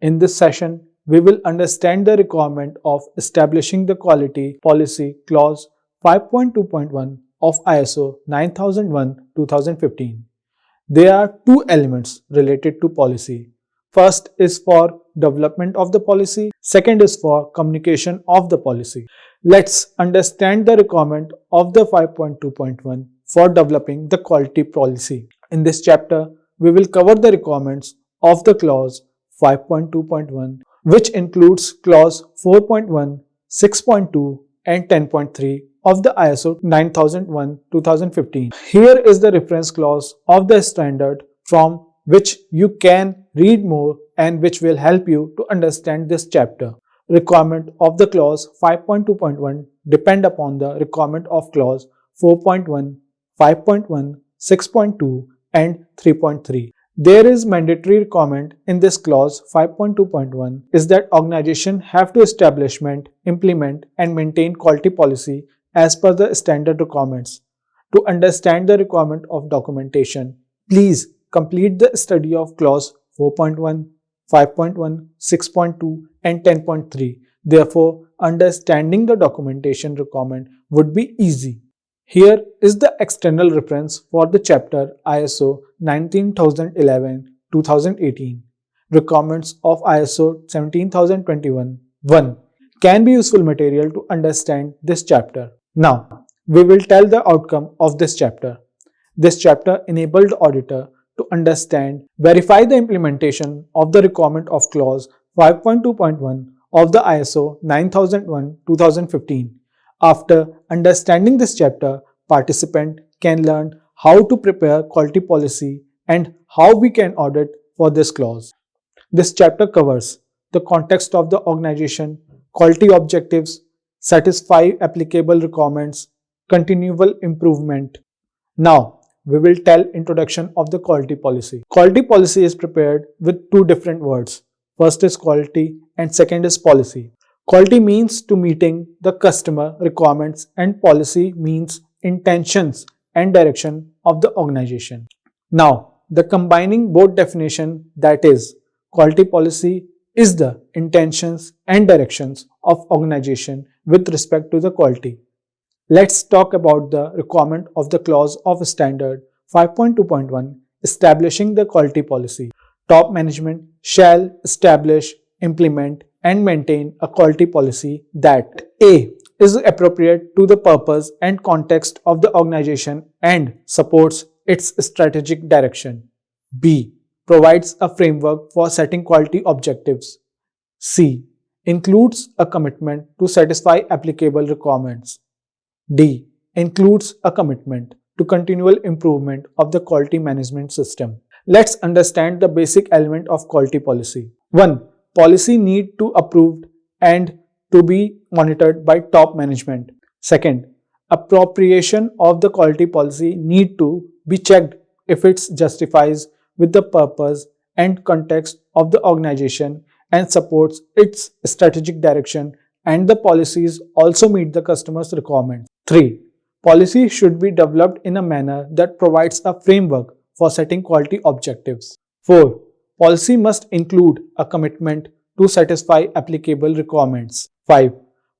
In this session, we will understand the requirement of establishing the quality policy clause 5.2.1 of ISO 9001:2015. There are two elements related to policy. First is for development of the policy, second is for communication of the policy. Let's understand the requirement of the 5.2.1 for developing the quality policy. In this chapter, we will cover the requirements of the clause 5.2.1, which includes clause 4.1, 6.2 and 10.3 of the ISO 9001:2015. Here is the reference clause of the standard from which you can read more and which will help you to understand this chapter. Requirement of the clause 5.2.1 depend upon the requirement of clause 4.1, 5.1, 6.2 and 3.3. There is mandatory requirement in this clause 5.2.1 is that organization have to establishment, implement and maintain quality policy as per the standard requirements. To understand the requirement of documentation, please complete the study of clause 4.1, 5.1, 6.2 and 10.3. Therefore, understanding the documentation requirement would be easy. Here is the external reference for the chapter ISO 19011:2018. Requirements of ISO 17021. 1. Can be useful material to understand this chapter. Now, we will tell the outcome of this chapter. This chapter enabled the auditor to understand, verify the implementation of the requirement of clause 5.2.1 of the ISO 9001:2015. After understanding this chapter, participant can learn how to prepare quality policy and how we can audit for this clause. This chapter covers the context of the organization, quality objectives, satisfy applicable requirements, continual improvement. Now, we will tell introduction of the quality policy. Quality policy is prepared with two different words. First is quality and second is policy. Quality means to meeting the customer requirements and policy means intentions and direction of the organization. Now, the combining both definition, that is, quality policy is the intentions and directions of organization with respect to the quality. Let's talk about the requirement of the clause of standard 5.2.1 establishing the quality policy. Top management shall establish, implement and maintain a quality policy that A. is appropriate to the purpose and context of the organization and supports its strategic direction. B. provides a framework for setting quality objectives. C. includes a commitment to satisfy applicable requirements. D. includes a commitment to continual improvement of the quality management system. Let's understand the basic element of quality policy. 1. Policy need to approved and to be monitored by top management. Second, appropriation of the quality policy need to be checked if it justifies with the purpose and context of the organization and supports its strategic direction and the policies also meet the customer's requirements. 3. Policy should be developed in a manner that provides a framework for setting quality objectives. 4. Policy must include a commitment to satisfy applicable requirements. 5.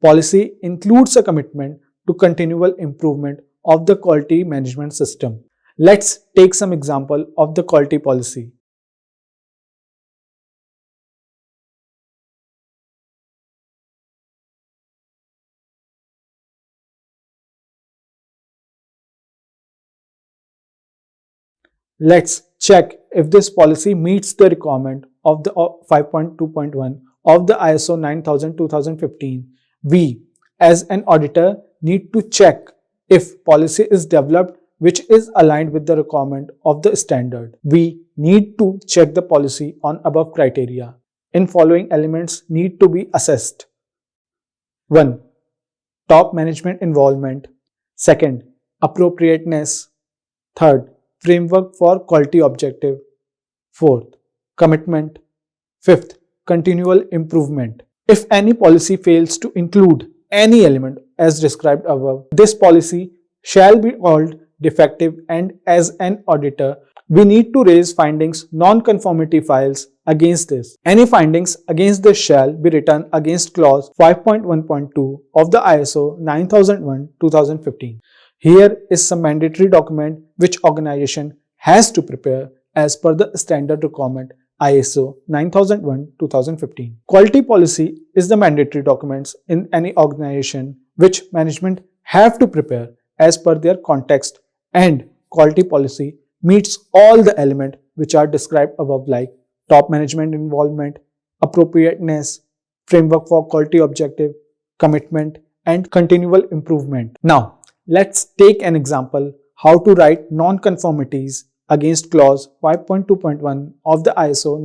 Policy includes a commitment to continual improvement of the quality management system. Let's take some example of the quality policy. Let's check if this policy meets the requirement of the 5.2.1 of the ISO 9000:2015. We, as an auditor, need to check if policy is developed which is aligned with the requirement of the standard. We need to check the policy on above criteria. In following elements need to be assessed. 1. Top management involvement. 2. Appropriateness. 3. Framework for quality objective. 4. Commitment. 5. Continual improvement. If any policy fails to include any element as described above, this policy shall be called defective, and as an auditor, we need to raise findings non-conformity files against this. Any findings against this shall be written against clause 5.1.2 of the ISO 9001-2015. Here is some mandatory document which organization has to prepare as per the standard requirement ISO 9001-2015. Quality policy is the mandatory documents in any organization which management have to prepare as per their context, and quality policy meets all the elements which are described above, like top management involvement, appropriateness, framework for quality objective, commitment, and continual improvement. Now, let's take an example how to write non-conformities against clause 5.2.1 of the ISO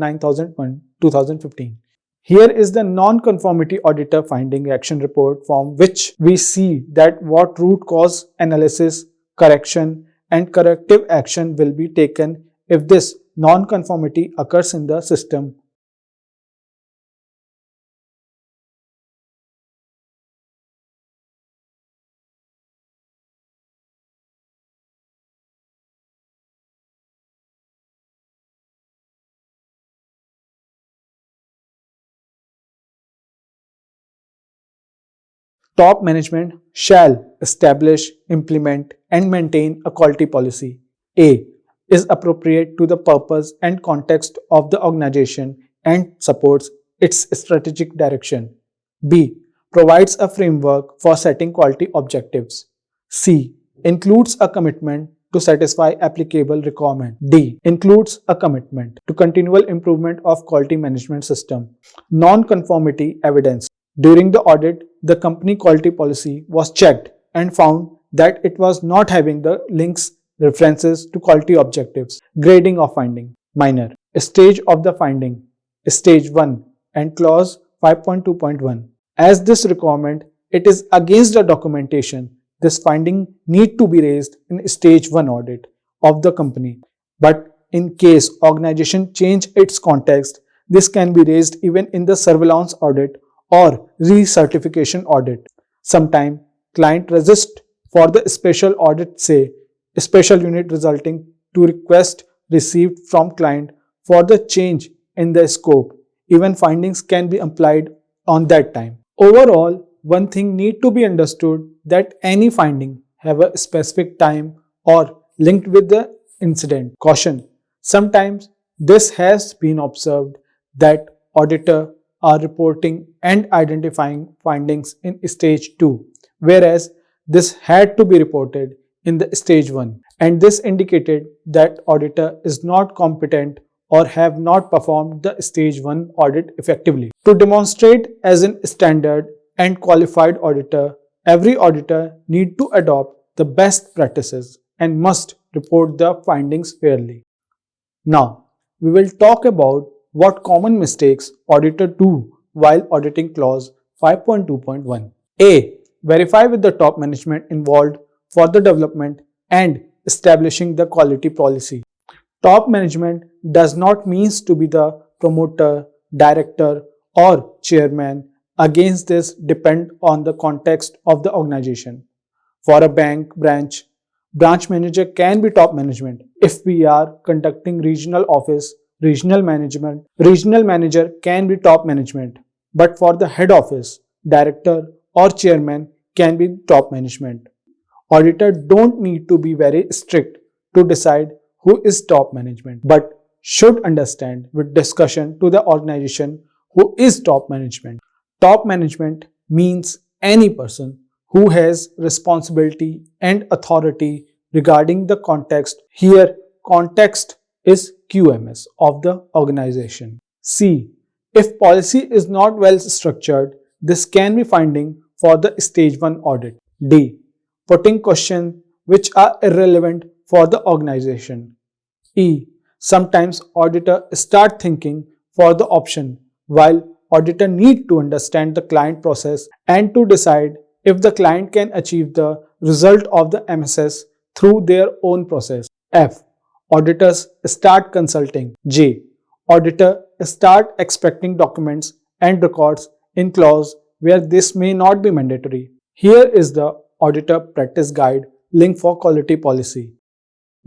9001-2015. Here is the non-conformity auditor finding action report from which we see that what root cause analysis, correction, and corrective action will be taken if this non-conformity occurs in the system. Top management shall establish, implement, and maintain a quality policy. A. Is appropriate to the purpose and context of the organization and supports its strategic direction. B. Provides a framework for setting quality objectives. C. Includes a commitment to satisfy applicable requirement. D. Includes a commitment to continual improvement of quality management system. Non-conformity evidence. During the audit, the company quality policy was checked and found that it was not having the links references to quality objectives. Grading of finding. Minor. Stage of the finding. Stage 1 and clause 5.2.1. As this requirement, it is against the documentation. This finding need to be raised in stage 1 audit of the company. But in case organization change its context, this can be raised even in the surveillance audit or recertification audit. Sometimes client resist for the special audit, say special unit resulting to request received from client for the change in the scope. Even findings can be applied on that time. Overall, one thing need to be understood that any finding have a specific time or linked with the incident. Caution. Sometimes this has been observed that auditor are reporting and identifying findings in stage 2, whereas this had to be reported in the stage 1, and this indicated that auditor is not competent or have not performed the stage 1 audit effectively. To demonstrate as a standard and qualified auditor, every auditor need to adopt the best practices and must report the findings fairly. Now, we will talk about what common mistakes auditor do while auditing clause 5.2.1. A. Verify with the top management involved for the development and establishing the quality policy. Top management does not mean to be the promoter, director, or chairman. Against this depend on the context of the organization. For a bank branch manager can be top management. If we are conducting regional office, regional manager can be top management. But for the head office, director or chairman can be top management. Auditor don't need to be very strict to decide who is top management, but should understand with discussion to the organization who is top management. Top management means any person who has responsibility and authority regarding the context. Here, context is QMS of the organization. C. If policy is not well structured, this can be finding for the stage 1 audit. D. Putting questions which are irrelevant for the organization. E. Sometimes auditor start thinking for the option while auditor need to understand the client process and to decide if the client can achieve the result of the MSS through their own process. F. Auditors start consulting. J. Auditor start expecting documents and records in clause where this may not be mandatory. Here is the auditor practice guide link for quality policy.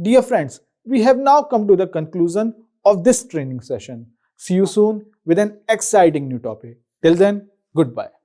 Dear friends, We have now come to the conclusion of this training session. See you soon with an exciting new topic. Till then, goodbye.